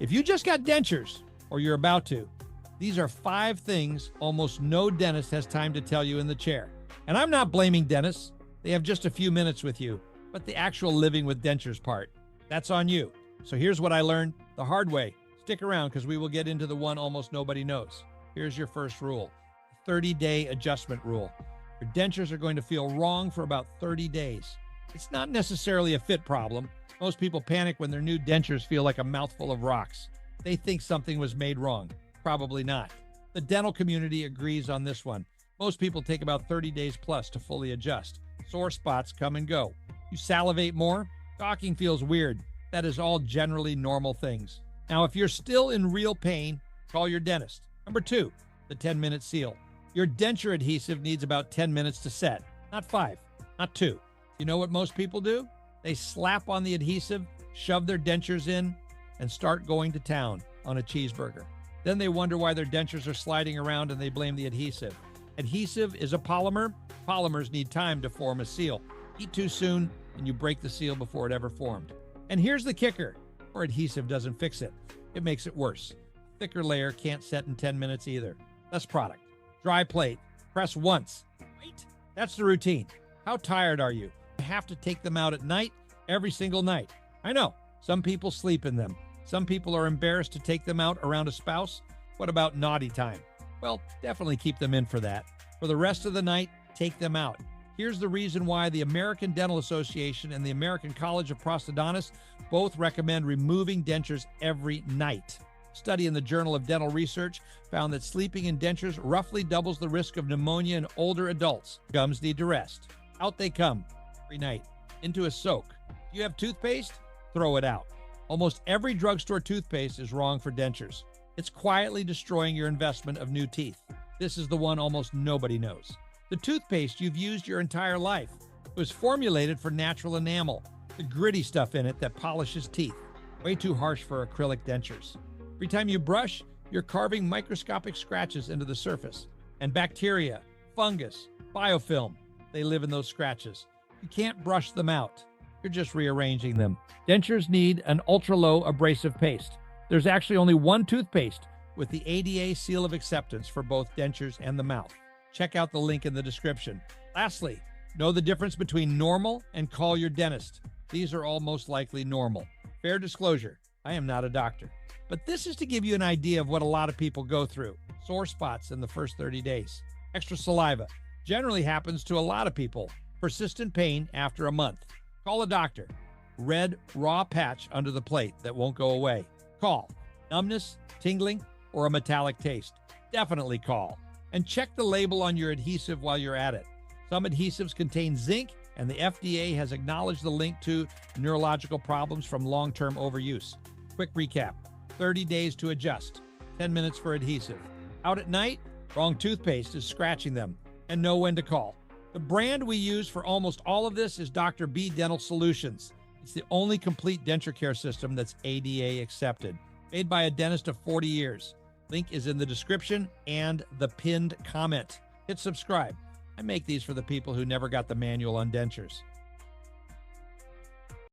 If you just got dentures, or you're about to, these are 5 things almost no dentist has time to tell you in the chair. And I'm not blaming dentists. They have just a few minutes with you, but the actual living with dentures part, that's on you. So here's what I learned the hard way. Stick around because we will get into the one almost nobody knows. Here's your first rule, the 30-day adjustment rule. Your dentures are going to feel wrong for about 30 days. It's not necessarily a fit problem. Most people panic when their new dentures feel like a mouthful of rocks. They think something was made wrong. Probably not. The dental community agrees on this one. Most people take about 30 days plus to fully adjust. Sore spots come and go. You salivate more? Talking feels weird. That is all generally normal things. Now, if you're still in real pain, call your dentist. Number 2, the 10-minute seal. Your denture adhesive needs about 10 minutes to set, not 5, not 2. You know what most people do? They slap on the adhesive, shove their dentures in, and start going to town on a cheeseburger. Then they wonder why their dentures are sliding around and they blame the adhesive. Adhesive is a polymer. Polymers need time to form a seal. Eat too soon and you break the seal before it ever formed. And here's the kicker, or adhesive doesn't fix it. It makes it worse. Thicker layer can't set in 10 minutes either. Less product. Dry plate. Press once. Wait. That's the routine. How tired are you? You have to take them out at night, every single night. I know. Some people sleep in them. Some people are embarrassed to take them out around a spouse. What about naughty time? Well, definitely keep them in for that. For the rest of the night, take them out. Here's the reason why the American Dental Association and the American College of Prosthodontists both recommend removing dentures every night. A study in the Journal of Dental Research found that sleeping in dentures roughly doubles the risk of pneumonia in older adults. Gums need to rest. Out they come every night, into a soak. Do you have toothpaste? Throw it out. Almost every drugstore toothpaste is wrong for dentures. It's quietly destroying your investment of new teeth. This is the one almost nobody knows. The toothpaste you've used your entire life. It was formulated for natural enamel, the gritty stuff in it that polishes teeth. Way too harsh for acrylic dentures. Every time you brush, you're carving microscopic scratches into the surface. And bacteria, fungus, biofilm, they live in those scratches. You can't brush them out. You're just rearranging them. Dentures need an ultra-low abrasive paste. There's actually only one toothpaste with the ADA seal of acceptance for both dentures and the mouth. Check out the link in the description. Lastly, know the difference between normal and call your dentist. These are all most likely normal. Fair disclosure, I am not a doctor. But this is to give you an idea of what a lot of people go through. Sore spots in the first 30 days. Extra saliva generally happens to a lot of people. Persistent pain after a month. Call a doctor. Red, raw patch under the plate that won't go away. Call. Numbness, tingling, or a metallic taste. Definitely call. And check the label on your adhesive while you're at it. Some adhesives contain zinc, and the FDA has acknowledged the link to neurological problems from long-term overuse. Quick recap. 30 days to adjust. 10 minutes for adhesive. Out at night, wrong toothpaste is scratching them, and know when to call. The brand we use for almost all of this is Dr. B Dental Solutions. It's the only complete denture care system that's ADA accepted. Made by a dentist of 40 years. Link is in the description and the pinned comment. Hit subscribe. I make these for the people who never got the manual on dentures.